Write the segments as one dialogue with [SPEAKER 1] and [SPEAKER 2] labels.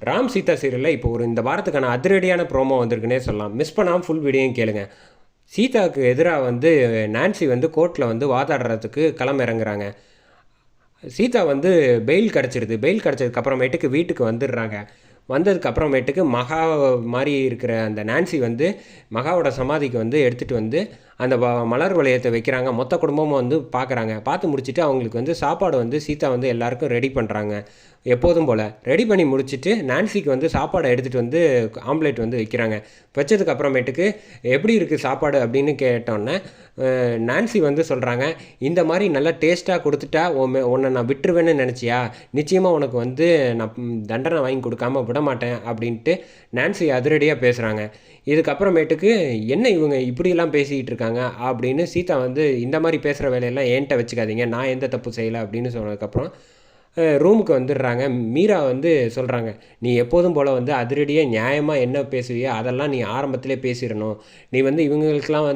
[SPEAKER 1] ராம் சீதா சீரியலில் இப்போ இந்த வாரத்துக்கான அதிரடியான ப்ரோமோ வந்திருக்குன்னே சொல்லலாம். மிஸ் பண்ணாமல் ஃபுல் வீடியோயும் கேளுங்க. சீதாவுக்கு எதிராக நான்சி கோர்ட்டில் வாதாடுறதுக்கு இறங்குறாங்க. சீதா பெயில் கிடச்சிருது. பெயில் கிடச்சதுக்கு அப்புறமேட்டுக்கு வீட்டுக்கு வந்துடுறாங்க. வந்ததுக்கு அப்புறமேட்டுக்கு மகா மாதிரி இருக்கிற அந்த நான்சி மகாவோட சமாதிக்கு எடுத்துகிட்டு அந்த மலர் வளையத்தை வைக்கிறாங்க. மொத்த குடும்பமும் பார்க்குறாங்க. பார்த்து முடிச்சுட்டு அவங்களுக்கு சாப்பாடு சீதா எல்லாருக்கும் ரெடி பண்ணுறாங்க. எப்போதும் போல் ரெடி பண்ணி முடிச்சுட்டு நான்சிக்கு சாப்பாடை எடுத்துகிட்டு ஆம்லேட் வைக்கிறாங்க. வச்சதுக்கு அப்புறமேட்டுக்கு எப்படி இருக்குது சாப்பாடு அப்படின்னு கேட்டோன்னே நான்சி சொல்கிறாங்க, இந்த மாதிரி நல்லா டேஸ்ட்டாக கொடுத்துட்டா உன்னை நான் விட்டுருவேன்னு நினச்சியா? நிச்சயமாக உனக்கு நான் தண்டனை வாங்கி கொடுக்காம விட மாட்டேன் அப்படின்ட்டு நான்சி அதிரடியாக பேசுகிறாங்க. இதுக்கப்புறமேட்டுக்கு என்ன இவங்க இப்படியெல்லாம் பேசிக்கிட்டு இருக்காங்க அப்படின்னு சீதா இந்த மாதிரி பேசுகிற வேலையெல்லாம் என்கிட்ட வச்சுக்காதீங்க, நான் எந்த தப்பு செய்யலை அப்படின்னு சொன்னதுக்கப்புறம் ரூமுக்கு வந்துடுறாங்க. மீரா சொல்கிறாங்க, நீ எப்போதும் போல் அதிரடியாக நியாயமாக என்ன பேசுவியோ அதெல்லாம் நீ ஆரம்பத்திலே பேசிடணும். நீ இவங்களுக்கெல்லாம்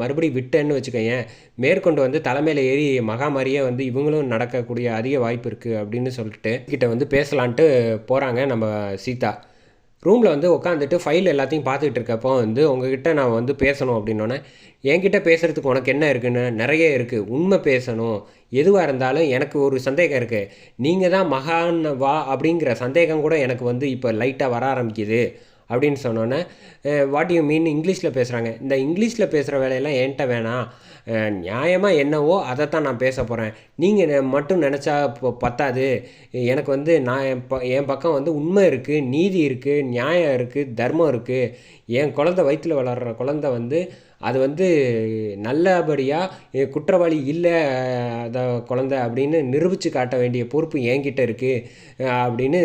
[SPEAKER 1] மறுபடியும் விட்டேன்னு வச்சுக்கோயேன், மேற்கொண்டு தலைமையில் ஏறி மகா மாதிரியே இவங்களும் நடக்கக்கூடிய அதிக வாய்ப்பு இருக்குது அப்படின்னு சொல்லிட்டு கிட்ட பேசலான்ட்டு போகிறாங்க நம்ம சீதா. ரூமில் உட்காந்துட்டு ஃபைல் எல்லாத்தையும் பார்த்துக்கிட்டு இருக்கப்போ உங்ககிட்ட நான் பேசணும் அப்படின்னோடனே, என்கிட்ட பேசுகிறதுக்கு உனக்கு என்ன இருக்குன்னு நிறைய இருக்குது, உண்மை பேசணும். எதுவாக இருந்தாலும் எனக்கு ஒரு சந்தேகம் இருக்குது, நீங்கள் தான் மகான் வா அப்படிங்கிற சந்தேகம் கூட எனக்கு இப்போ லைட்டாக வர ஆரம்பிக்குது அப்படின்னு சொன்னோன்னே, வாட் யூ மீன் இங்கிலீஷில் பேசுகிறாங்க. இந்த இங்கிலீஷில் பேசுகிற வேலையெல்லாம் என்கிட்ட வேணாம், நியாயமாக என்னவோ அதைத்தான் நான் பேச போகிறேன். நீங்கள் மட்டும் நினச்சா பத்தாது, எனக்கு நான் என் பக்கம் உண்மை இருக்குது, நீதி இருக்குது, நியாயம் இருக்குது, தர்மம் இருக்குது. என் குழந்தை வயிற்றில் வளர்கிற குழந்தை அது நல்லபடியாக குற்றவாளி இல்லை அதை குழந்தை அப்படின்னு நிரூபித்து காட்ட வேண்டிய பொறுப்பு என்கிட்ட இருக்குது அப்படின்னு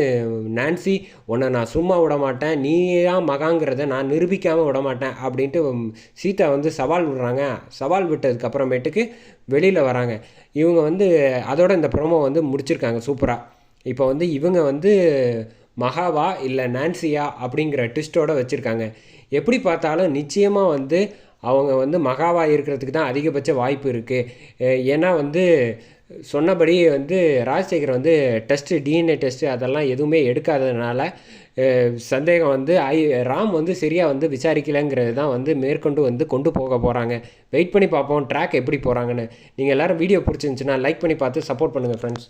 [SPEAKER 1] நான்சி, உன்னை நான் சும்மா விட மாட்டேன், நீ தான் மகாங்கிறத நான் நிரூபிக்காமல் விட மாட்டேன் அப்படின்ட்டு சீதா சவால் விடுறாங்க. சவால் விட்டதுக்கப்புறமேட்டுக்கு வெளியில் வராங்க. இவங்க அதோட இந்த ப்ரோமோ முடிச்சிருக்காங்க சூப்பராக. இப்போ இவங்க மகாவா இல்லை நான்சியா அப்படிங்கிற ட்விஸ்ட்டோடு வச்சுருக்காங்க. எப்படி பார்த்தாலும் நிச்சயமாக அவங்க மகாவாக இருக்கிறதுக்கு தான் அதிகபட்ச வாய்ப்பு இருக்குது. ஏன்னா சொன்னபடி ராஜசேகர் டெஸ்ட்டு, டிஎன்ஏ டெஸ்ட்டு அதெல்லாம் எதுவுமே எடுக்காததுனால சந்தேகம் ராம் சரியாக விசாரிக்கலைங்கிறது தான் மேற்கொண்டு கொண்டு போக போகிறாங்க. வெயிட் பண்ணி பார்ப்போம் ட்ராக் எப்படி போகிறாங்கன்னு. நீங்கள் எல்லோரும் வீடியோ பிடிச்சிருந்துச்சுன்னா லைக் பண்ணி பார்த்து சப்போர்ட் பண்ணுங்கள் ஃப்ரெண்ட்ஸ்.